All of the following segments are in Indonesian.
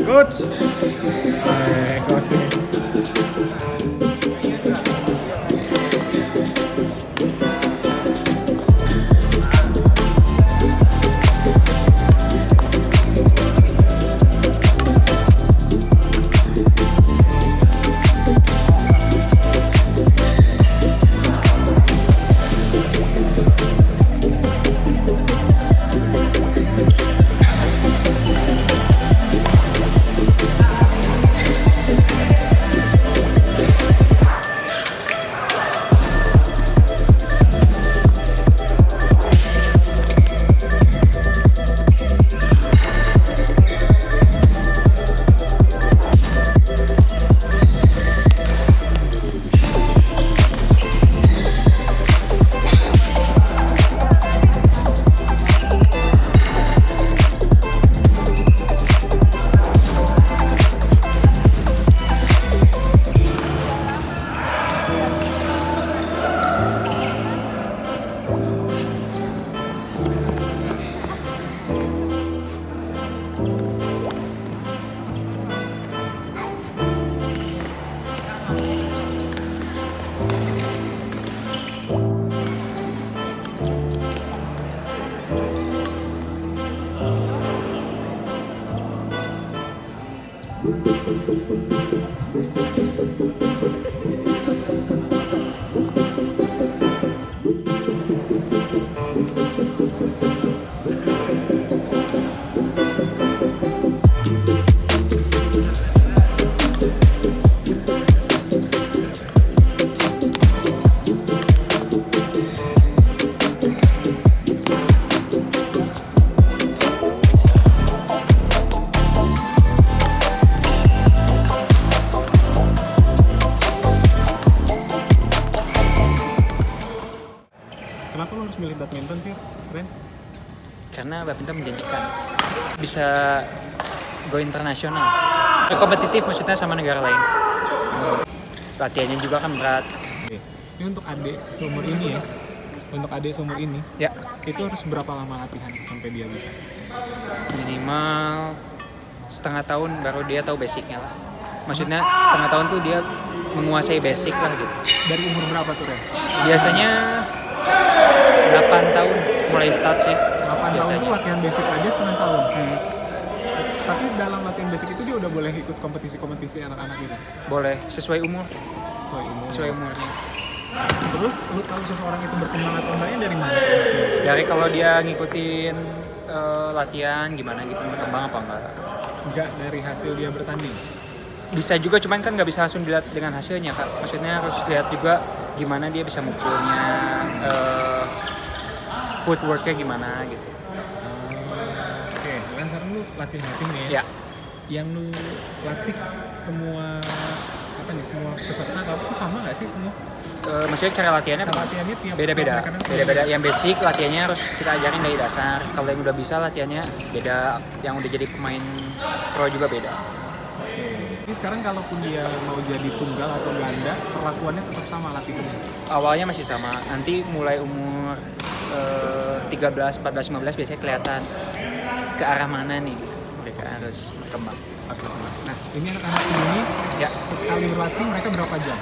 Coach. Coach nih. Kenapa lo harus milih badminton sih, Ren? Karena badminton menjanjikan, bisa go internasional, kompetitif maksudnya sama negara lain. Latihannya juga kan berat. Oke. Ini untuk adik seumur ini ya, untuk adik seumur ini, Ya, itu harus berapa lama latihan sampai dia bisa? minimal setengah tahun baru dia tahu basicnya lah. Maksudnya setengah tahun tuh dia menguasai basic lah gitu. Dari umur berapa tuh, Ren? Biasanya 8 tahun mulai start sih. 8 tahun biasanya. tuh latihan basic aja setengah tahun. Hmm, Tapi dalam latihan basic itu dia udah boleh ikut kompetisi-kompetisi anak-anak gitu. boleh sesuai umur, Sesuai umur. sesuai umurnya. Terus lu tahu seseorang itu berkembang atau enggaknya dari mana? Dari kalau dia ngikutin latihan gimana gitu berkembang apa enggak. Enggak dari hasil dia bertanding. Bisa juga, cuman kan nggak bisa langsung dilihat dengan hasilnya kak. Maksudnya harus lihat juga gimana dia bisa mukulnya, footworknya gimana gitu. Oke, kan sekarang lu latih-latih nih. Ya, Yang lu latih semua apa nih, semua peserta kamu tuh sama nggak sih semua? maksudnya cara latihannya Cara latihannya tiap beda-beda. mereka kan Beda-beda. Yang basic latihannya harus kita ajarin dari dasar. Kalau yang udah bisa latihannya beda. Yang udah jadi pemain pro juga beda. Oke. Jadi sekarang kalaupun dia mau jadi tunggal atau ganda, perlakuannya tetap sama latihannya. Awalnya masih sama. Nanti mulai umur 13, 14, 15 biasanya kelihatan ke arah mana nih gitu. Mereka harus berkembang. Oke. Nah, ini anak-anak ini Ya, sekali berlatih mereka berapa jam?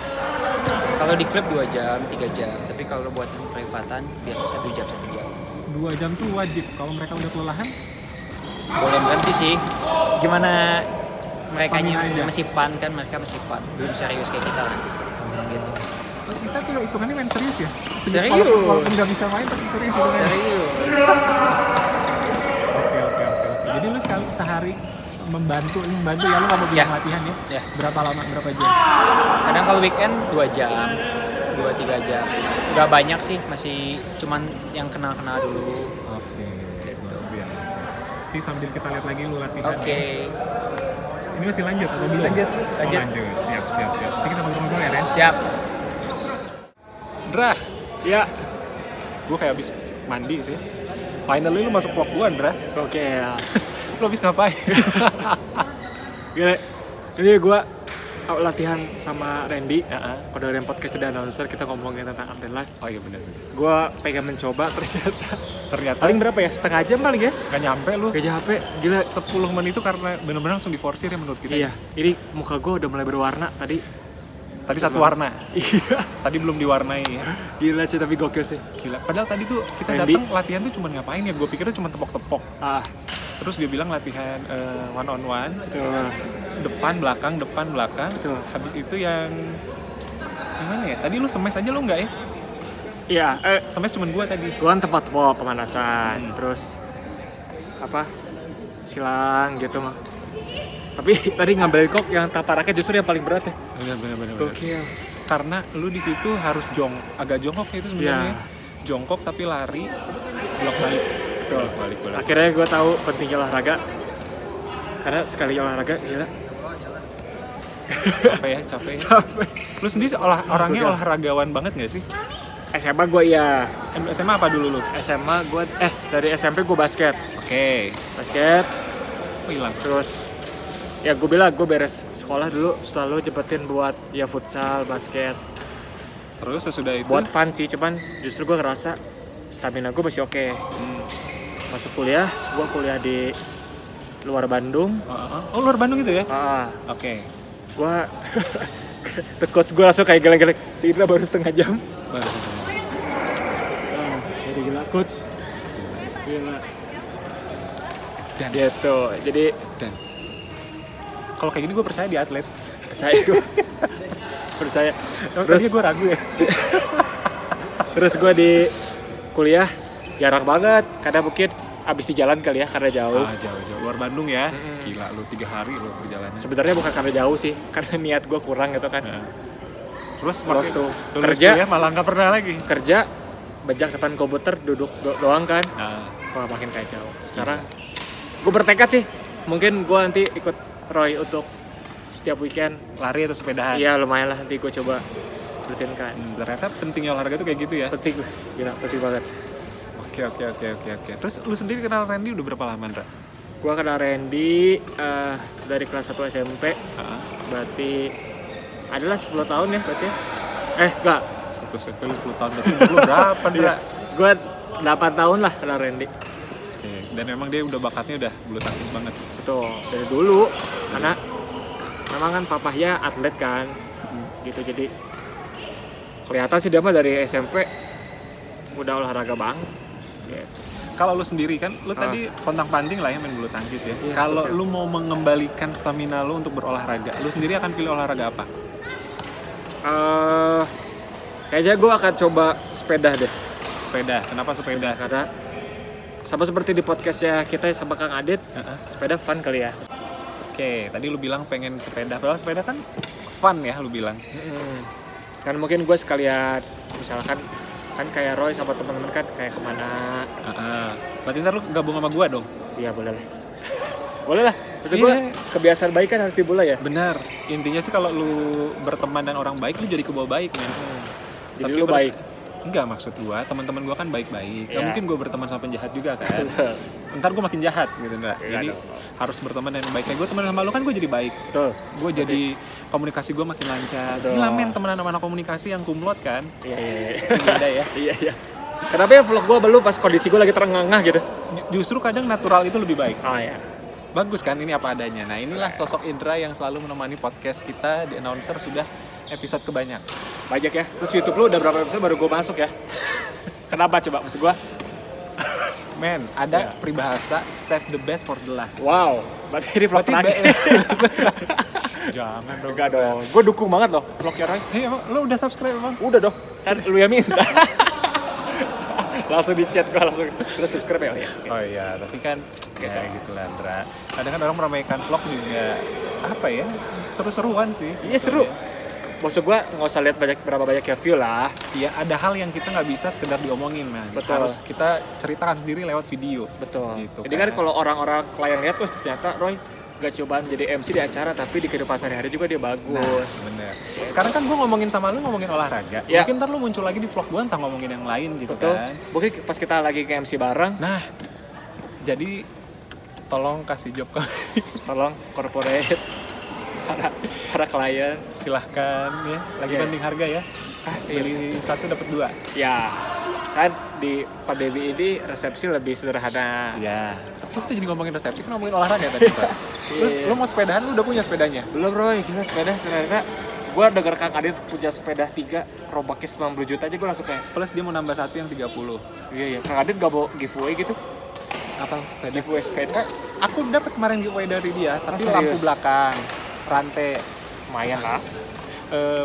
kalau di klub 2 jam, 3 jam. Tapi kalau buat yang privatan biasa 1 jam, 1 jam. 2 jam tuh wajib. Kalau mereka udah kelelahan, Boleh berhenti sih. Gimana merekanya Pamin aja. masih fun kan, mereka masih fun. Belum serius kayak kita kan. Gitu. oh, kita tuh hitungannya main serius ya? Serius. Walaupun nggak bisa main tapi serius gitu kan? Serius. Oke. Jadi lu sekali sehari membantu ya, lu nggak mau bilang Ya. latihan ya? Ya. Berapa lama, berapa jam? Kadang kalau weekend 2 jam, 2-3 jam. Gak banyak sih, masih cuman yang kenal-kenal dulu. Oke, Gitu. luar biasa. Nanti sambil kita lihat lagi lu latihan. Oke. Ini masih lanjut atau belum? Lanjut. Oh, lanjut. Siap. Nanti kita ngobrol-ngobrol ya, Ren? Siap. Dra, ya. Gue kayak abis mandi gitu ya. Finally lu masuk vlog gue, Dra. Oke ya. Lu abis ngapain? Gini, ini gue latihan sama Randy. Heeh. Pada hari podcast ada announcer kita ngomongin tentang update live. Oh iya benar. Gue pengen mencoba ternyata Ternyata paling berapa ya? Setengah jam paling ya? gak nyampe lu. Gak HP, gila. 10 menit itu karena benar-benar langsung diforsir ya menurut kita. Iya, ini muka gue udah mulai berwarna tadi. Tadi satu warna. Iya, Tadi belum diwarnai ya. gila cuy, tapi gokil sih. Gila. Padahal tadi tuh kita Randy. datang latihan tuh cuma ngapain ya? Gue pikir tuh cuma tepok-tepok. Terus dia bilang latihan one on one, Tuh. depan belakang. Tuh. Habis itu yang gimana ya? Tadi lu smash aja lu enggak ya? Iya, Smash cuma gua tadi. gue kan tempat pemanasan, terus apa silang gitu mah. Tapi tadi ngambil kok yang taparaknya justru yang paling berat ya. Benar. Gokil. Karena lu di situ harus agak jongkok ya itu sebenarnya. Iya. Jongkok tapi lari, blok balik. Betul. Balik. Akhirnya gue tahu pentingnya olahraga. Karena sekali olahraga gila. Capek. Capek. Lu sendiri orangnya olahragawan banget nggak sih? SMA gue iya. SMA apa dulu lu? SMA gue dari SMP gue basket. Oke. Basket. Oh, hilang. Terus ya gue bilang gue beres sekolah dulu selalu jepetin buat ya futsal, basket. Terus sesudah itu Buat fun sih, cuman justru gue ngerasa stamina gue masih oke. Masuk kuliah, gue kuliah di luar Bandung. Oh, luar Bandung itu ya? Oke. Gue the coach gue langsung kayak geleng-geleng. Si Indra baru setengah jam. Jadi gila coach. Gila. Dan Gitu. Jadi kalau kayak gini gue percaya di atlet. percaya gue. Percaya. Terus gue ragu ya. Terus gue di kuliah jarang banget. Kadang mungkin abis di jalan kali ya karena jauh. Jauh luar Bandung ya. Gila lu 3 hari lu berjalannya. Sebenarnya bukan karena jauh sih, karena niat gue kurang gitu kan. Terus Terus tuh lulus kerja. kuliah malah nggak pernah lagi. Kerja bejak depan komputer duduk doang kan. Nah, Wah makin kacau. Sekarang gue bertekad sih. Mungkin gue nanti ikut Roy untuk setiap weekend. lari atau sepedahan. Iya lumayan lah nanti gue coba rutinkan. Ternyata pentingnya olahraga tuh kayak gitu ya. Penting, gila penting banget. Oke. Terus lu sendiri kenal Randy udah berapa lama, Ndra? Gue kenal Randy dari kelas 1 SMP. Berarti adalah 10 tahun ya berarti ya? Enggak. Satu SMP lu 10 tahun berarti lu berapa, Ndra? Gue 8 tahun lah kenal Randy. Oke. Dan memang dia udah bakatnya udah bulu tangkis banget. Betul, dari dulu. Karena memang kan papahnya atlet kan. Gitu jadi kelihatan sih dia mah dari SMP udah olahraga banget. Gitu. Kalau lu sendiri kan, lu tadi pontang-panting lah ya main bulu tangkis ya. Iya, Kalau betul. lu mau mengembalikan stamina lu untuk berolahraga, lu sendiri akan pilih olahraga apa? Kayaknya gue akan coba sepeda deh. Sepeda. Kenapa sepeda? Karena sama seperti di podcastnya kita sama Kang Adit, sepeda fun kali ya. Oke, tadi lu bilang pengen sepeda. Padahal sepeda kan fun ya lu bilang. Kan mungkin gue sekalian misalkan kan kayak Roy sama teman-teman kan kayak kemana. Berarti ntar lu gabung sama gua dong? Iya boleh lah. Boleh lah. Maksud gue kebiasaan baik kan harus dimulai ya. Benar. Intinya sih kalau lu berteman dan orang baik, lu jadi kebawa baik, men. Jadi lu baik. Enggak, maksud gua, teman-teman gua kan baik-baik. Gak Iya. mungkin gua berteman sama penjahat juga kan. Ntar gua makin jahat gitu, enggak. Iya Jadi dong. harus berteman dengan baik. Kayak gua teman sama lu kan gua jadi baik. Betul. Gua jadi komunikasi gua makin lancar. Betul. Gila men, temenan sama anak komunikasi yang kumlot kan. Iya. Beda ya. Iya. Kenapa ya vlog gue belum pas kondisi gue lagi terengah-engah gitu? Justru kadang natural itu lebih baik. Oh ya. Bagus kan, ini apa adanya. Nah inilah sosok Indra yang selalu menemani podcast kita di Announcer sudah episode kebanyak. Banyak ya. Terus YouTube lu udah berapa episode baru gue masuk ya? Kenapa coba maksud gue? Men, ada peribahasa save the best for the last. Wow. Berarti ini vlog terakhir. Jangan dong. Enggak dong. Gue dukung banget loh vlognya Roy. Emang lu udah subscribe emang? Udah dong. Kan lu yang minta. Langsung di chat gue langsung. Udah subscribe ya? Oh iya, tapi kan ya gitu lah Andra. Kadang kan orang meramaikan vlog juga apa ya? Seru-seruan sih. Iya seru. Maksud gue nggak usah lihat berapa banyak ya view lah. Iya, ada hal yang kita nggak bisa sekedar diomongin, man. Betul. Harus kita ceritakan sendiri lewat video. Betul. Gitu, Jadi kan kalau orang-orang klien lihat, ternyata Roy gak cobaan jadi MC di acara, tapi di kehidupan sehari-hari juga dia bagus. Bener. Sekarang kan gue ngomongin sama lu, ngomongin olahraga. Ya. Mungkin ntar lu muncul lagi di vlog gue entah ngomongin yang lain gitu Betul. kan. Mungkin pas kita lagi ke MC bareng, Nah, jadi tolong kasih job ke tolong corporate para klien. Silahkan ya, lagi Iya. banding harga ya. Beli satu dapat dua. Ya, kan di pandemi ini resepsi lebih sederhana. Ya. Tapi kita jadi ngomongin resepsi, kan ngomongin olahraga tadi Pak. Terus Iya. lu mau sepedahan, lu udah punya sepedanya? Belum Roy, gila sepeda ternyata. Gue denger Kang Adit punya sepeda 3, robaknya 90 juta aja gue langsung kayak, Plus dia mau nambah satu yang 30. iya. Kang Adit gak mau giveaway gitu? Apa sepeda? Giveaway sepeda? Aku dapat kemarin giveaway dari dia, tapi serius? lampu belakang, rantai, Lumayan lah.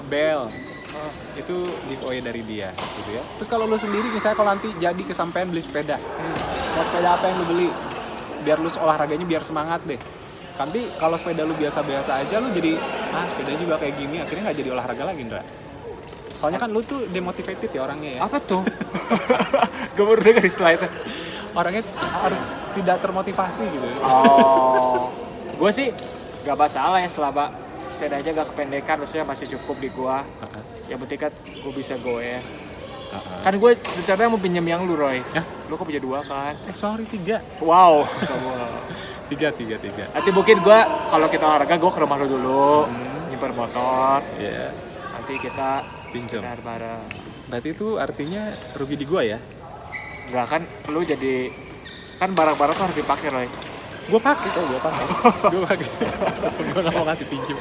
bel. Itu giveaway dari dia gitu ya. Terus kalau lu sendiri misalnya kalau nanti jadi kesampaian beli sepeda, mau sepeda apa yang lu beli? Biar lu olahraganya biar semangat deh. Nanti kalau sepeda lu biasa-biasa aja lu jadi sepeda juga kayak gini, akhirnya nggak jadi olahraga lagi, Ndra. Soalnya kan lu tuh demotivated ya orangnya ya. Apa tuh? Gue baru denger istilah itu. Orangnya harus tidak termotivasi gitu. Oh, gue sih gak masalah ya selama sepedanya gak kependekan, maksudnya masih cukup di gua. Yang penting kan gue bisa goes. Kan gue rencananya mau pinjam yang lu Roy. Ya? Lu kok punya 2 kan? Sorry 3. Wow, semua. 3. Nanti mungkin gue kalau kita olahraga gue ke rumah lu dulu, nyimpen motor. Iya. Nanti kita Pinjam. sepedaan bareng. Berarti itu artinya rugi di gua ya? Enggak kan, lu jadi kan barang-barang tuh harus dipakai Roy. Gue pakai kok, gue pakai. Gue nggak mau ngasih pinjam.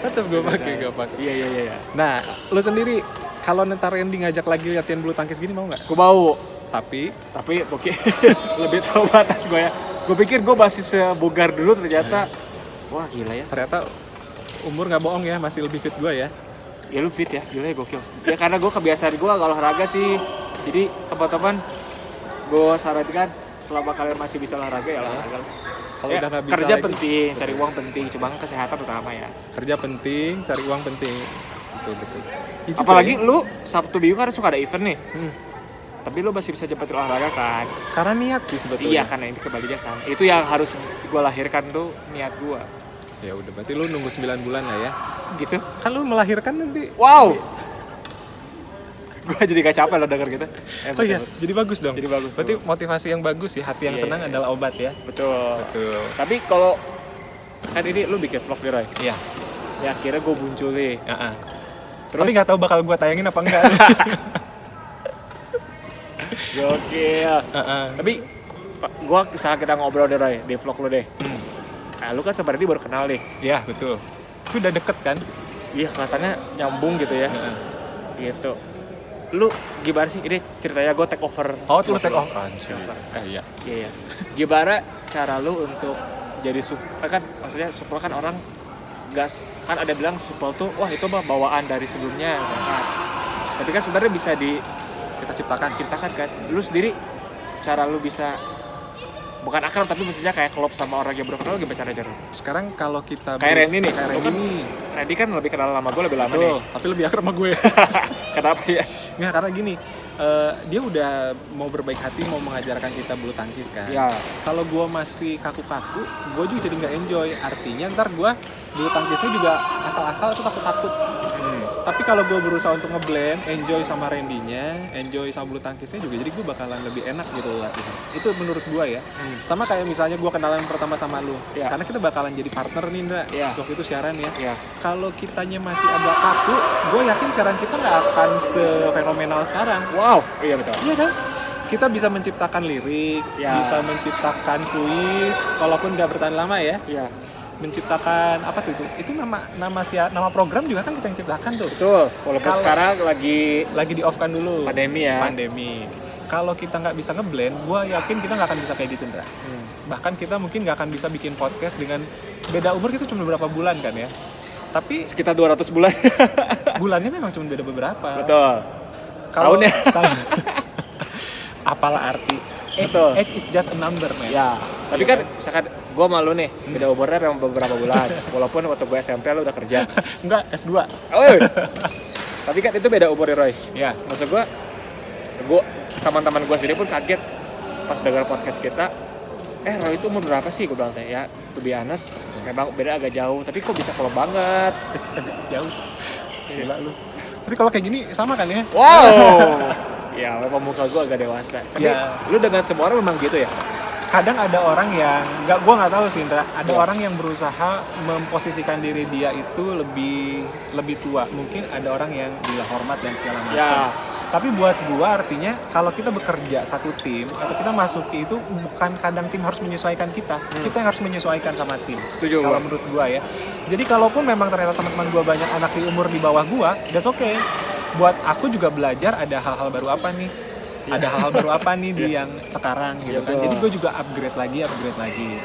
Tetap gue pakai, gue pakai. Iya. Nah, lu sendiri kalau ntar Randy ngajak lagi latihan bulu tangkis gini mau nggak? Gue mau, Tapi tapi oke lebih tahu batas gue ya. Gue pikir gue masih sebugar dulu, ternyata wah gila ya. ternyata umur nggak bohong ya, masih lebih fit gue ya. Ya lu fit ya, gila ya, gokil. Ya karena gue kebiasaan gue olahraga sih. Jadi teman-teman, gue sarankan selama kalian masih bisa olahraga ya olahraga. Kalau Ya, udah nggak bisa kerja lagi, penting, cari uang penting, cuma kesehatan utama ya. kerja penting, cari uang penting. Betul. Ya juga Apalagi ya. lu Sabtu Minggu kan suka ada event nih. Hmm. Tapi lu masih bisa jempetin olahraga kan? Karena niat sih sebetulnya. Iya, karena ini kebalinya kan. Itu yang harus gue lahirkan tuh niat gue. Ya udah, berarti lu nunggu 9 bulan lah ya. Gitu. Kan lu melahirkan nanti. Wow. Gue jadi gak capek lo denger gitu. Oh iya, jadi bagus dong. Jadi bagus. Berarti tuh. motivasi yang bagus ya, hati yang Iya, senang iya. adalah obat ya. Betul. Betul. Tapi kalau kan ini lu bikin vlog nih Roy. Iya. Ya akhirnya gue muncul nih. Terus tapi nggak tahu bakal gue tayangin apa enggak. Gokil. Tapi gue misalnya kita ngobrol deh Roy di vlog lu deh. Nah, lu kan sebenarnya baru kenal nih. Iya betul. Itu udah deket kan? Iya kelihatannya nyambung gitu ya. Gitu. Lu gimana sih? Ini ceritanya gue take over. Oh, tuh lu take off. Iya. Iya. Iya. Gimana cara lu untuk jadi kan maksudnya supel kan orang gas kan ada bilang supel tuh wah itu mah bawaan dari sebelumnya misalkan. Tapi kan sebenarnya bisa Kita ciptakan. kan. Lu sendiri cara lu bisa bukan akrab tapi maksudnya kayak klop sama orang yang baru kenal gimana caranya? Sekarang kalau kita Kayak Randy nih. kayak Lu Randy kan nih. Randy kan lebih kenal sama gue lebih lama Betul, nih. tapi lebih akrab sama gue. Kenapa ya? Nggak, karena gini, dia udah mau berbaik hati, mau mengajarkan kita bulu tangkis kan. Ya. Kalau gue masih kaku-kaku, gue juga jadi nggak enjoy. Artinya ntar gue bulu tangkisnya juga asal-asal itu takut-takut. Tapi kalau gue berusaha untuk ngeblend, enjoy sama Randy-nya, enjoy sama bulu tangkisnya juga, jadi gue bakalan lebih enak gitu latihan. Itu menurut gue ya. Sama kayak misalnya gue kenalan pertama sama lu, Ya. karena kita bakalan jadi partner nih, Ndra. Ya. Waktu itu siaran ya. Ya. Kalau kitanya masih agak kaku, gue yakin siaran kita nggak akan sefenomenal sekarang. Wow, iya betul. Iya kan? Kita bisa menciptakan lirik, Ya. bisa menciptakan kuis, walaupun nggak bertahan lama ya. Iya. Menciptakan apa tuh itu? Itu nama program juga kan kita yang ciptakan tuh. Betul. Walaupun Kalau- sekarang lagi Lagi di off kan dulu. pandemi ya. Pandemi. Kalau kita nggak bisa ngeblend, gue yakin kita nggak akan bisa kayak gitu, Ndra. Bahkan kita mungkin nggak akan bisa bikin podcast dengan beda umur kita cuma beberapa bulan kan ya. Tapi Sekitar 200 bulan. bulannya memang cuma beda beberapa. Betul. Kalau Tahunnya. apalah arti? Betul. Age is just a number, man. Ya, tapi Iya kan misalkan gue malu nih, beda umurnya memang beberapa bulan. Walaupun waktu gue SMP lu udah kerja. Enggak, S2. Oh, tapi kan itu beda umurnya Roy. Ya. Maksud gue teman-teman gue sendiri pun kaget pas dengar podcast kita. Roy itu umur berapa sih? Gue bilang ya, to be honest, memang beda agak jauh. Tapi kok bisa klop banget? Jauh. Gila lu. Tapi kalau kayak gini sama kan ya? Wow. Ya, memang muka gue agak dewasa. Tapi Ya. lu dengan semua orang memang gitu ya? kadang ada orang yang gue nggak tahu sih Indra, ada Iya. orang yang berusaha memposisikan diri dia itu lebih tua, mungkin ada orang yang dia hormat dan segala macam. Ya. Tapi buat gue artinya kalau kita bekerja satu tim atau kita masuki itu bukan kadang tim harus menyesuaikan kita yang harus menyesuaikan sama tim. Setuju Kalau gua. menurut gue ya. Jadi kalaupun memang ternyata teman-teman gue banyak anak di umur di bawah gue, that's okay. Buat aku juga belajar ada hal-hal baru apa nih. Ada hal-hal baru apa nih di yang sekarang gitu kan. Betul. Jadi gue juga upgrade lagi.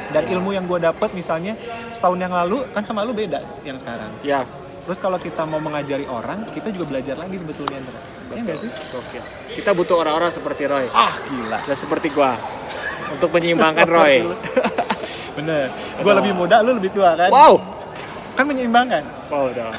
Dan ilmu yang gue dapet misalnya setahun yang lalu kan sama lu beda yang sekarang. Ya, Terus kalau kita mau mengajari orang, kita juga belajar lagi sebetulnya. Iya nggak sih? gokil. Kita butuh orang-orang seperti Roy Ah gila. dan seperti gua untuk menyeimbangkan Roy. Bener. Gue lebih muda, lu lebih tua kan? Wow. Kan menyeimbangkan. Wow, udah.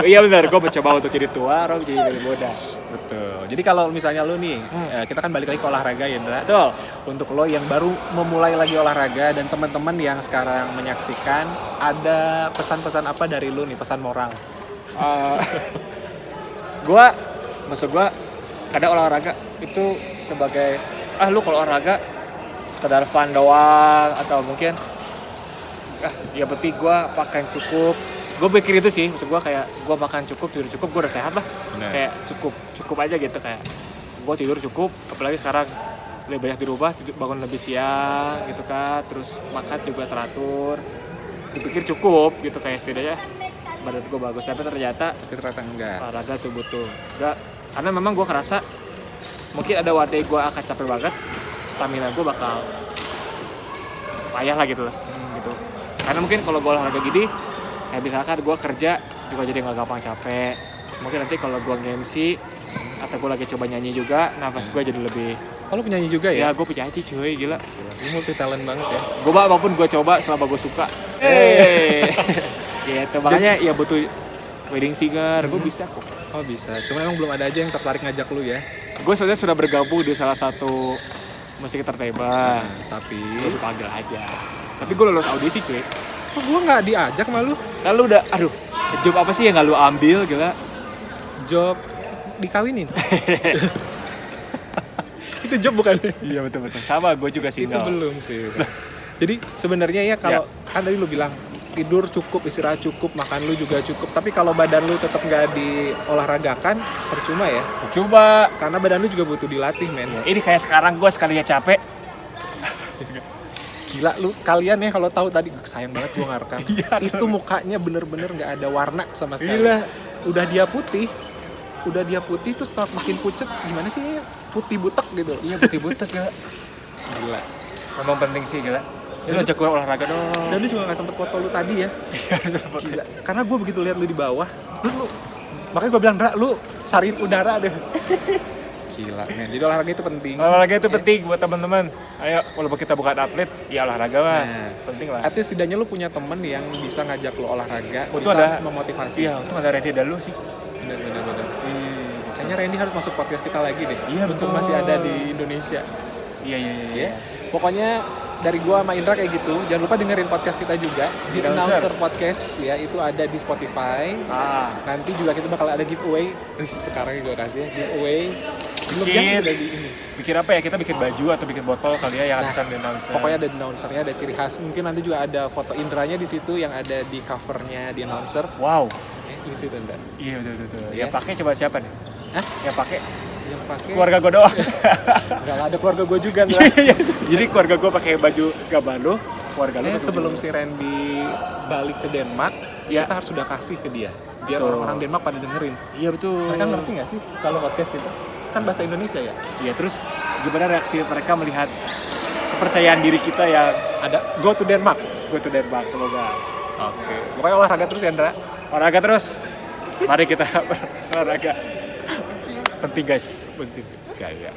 Iya benar, gua mencoba untuk jadi tua, Roy jadi lebih muda. Betul. Jadi kalau misalnya lu nih, kita kan balik lagi ke olahraga ya, Indra. Betul. Untuk lo yang baru memulai lagi olahraga dan teman-teman yang sekarang menyaksikan, ada pesan-pesan apa dari lu nih, pesan moral? Maksud gua kadang olahraga itu sebagai lu kalau olahraga sekedar fun doang atau mungkin ya penting gua makan cukup. Gue pikir itu sih, maksud gua kayak gua makan cukup, tidur cukup, gua udah sehat lah. Bener. Kayak cukup aja gitu, kayak gua tidur cukup, apalagi sekarang lebih banyak di rumah, bangun lebih siang gitu kan, terus makan juga teratur. Dipikir cukup gitu, kayak setidaknya badan gue bagus, tapi ternyata Ternyata enggak. olahraga tuh butuh enggak, karena memang gue kerasa mungkin ada wadah gue akan capek banget, stamina gue bakal payah lah gitu lah gitu. Karena mungkin kalau gue olahraga gini kayak misalkan gue kerja juga jadi nggak gampang capek. Mungkin nanti kalau gue nge-MC atau gue lagi coba nyanyi juga, nafas gue jadi lebih Oh, lu penyanyi juga ya ya? gue penyanyi cuy, gila. Lu multi talent banget ya. Gue apapun gue coba selama gue suka. Gitu, makanya ya butuh wedding singer, gue bisa kok. Oh bisa, cuma emang belum ada aja yang tertarik ngajak lu ya. Gue sebenarnya sudah bergabung di salah satu musik entertainment, Tapi gue dipanggil aja. Tapi gue lulus audisi cuy. kok gua nggak diajak malu? Kan lu udah, job apa sih yang gak lu ambil, gila. Job dikawinin. Itu job bukan? Iya betul-betul, sama gue juga Itu single. belum sih. Jadi sebenarnya ya kalau kan tadi lu bilang tidur cukup, istirahat cukup, makan lu juga cukup. Tapi kalau badan lu tetap nggak diolahragakan, percuma ya. Coba, Karena badan lu juga butuh dilatih, men. ini kayak sekarang gue sekalinya capek. Gila lu kalian ya kalau tahu tadi sayang banget gua nggak rekam. Iya, Itu mukanya bener-bener nggak ada warna sama sekali. Gila. Udah dia putih terus makin pucet, gimana sih ya? Putih butek gitu. Iya butek gila. Gila. Memang penting sih gila. Ya lu ajak gue olahraga dong. Dan lu juga nggak sempet foto lu tadi ya. Gila. Karena gue begitu lihat lu di bawah, lu makanya gue bilang, Dra, lu sariin udara deh. Gila, men. Jadi olahraga itu penting. Olahraga itu penting buat teman-teman. Ayo, walaupun kita bukan atlet, ya olahraga lah. Nah. Penting lah. At least setidaknya lu punya temen yang bisa ngajak lu olahraga, Untung bisa ada- memotivasi. Iya, untung ada Randy dan lu sih. Bener. Kayaknya Randy harus masuk podcast kita lagi deh. Iya, Untuk betul. masih ada di Indonesia. Iya. Ya. Pokoknya dari gua sama Indra kayak gitu. Jangan lupa dengerin podcast kita juga di Di Announcer Announcer. Podcast ya, itu ada di Spotify. Nanti juga kita bakal ada giveaway. Sekarang gue kasih ya, giveaway. Belum Bikin. ya, udah di ini. Bikin apa ya? Kita bikin baju atau bikin botol kali ya yang ada tulisan di announcer. Pokoknya ada announcernya, ada ciri khas. Mungkin nanti juga ada foto Indranya di situ yang ada di covernya di announcer. Wow. Lucu tuh, Indra. Iya betul. Iya. Yang pakai coba siapa nih? Hah? Yang pakai Yang pakai keluarga gue doang. nggak ada keluarga gue juga, Indra. Iya. Jadi keluarga gue pakai baju gambar lu, keluarga lu. pakai Sebelum baju si Randy balik ke Denmark, Ya. kita harus sudah kasih ke dia. Biar Betul. orang-orang Denmark pada dengerin. lu. Iya betul. Mereka ngerti nggak sih kalau podcast kita? Kan bahasa Indonesia ya? Iya, terus gimana reaksi mereka melihat kepercayaan diri kita yang Ada Go to Denmark. gue tuh Denmark, semoga. Oke. Pokoknya olahraga terus ya, Indra. Olahraga terus. Mari kita olahraga. Penting guys. Penting. Kayak.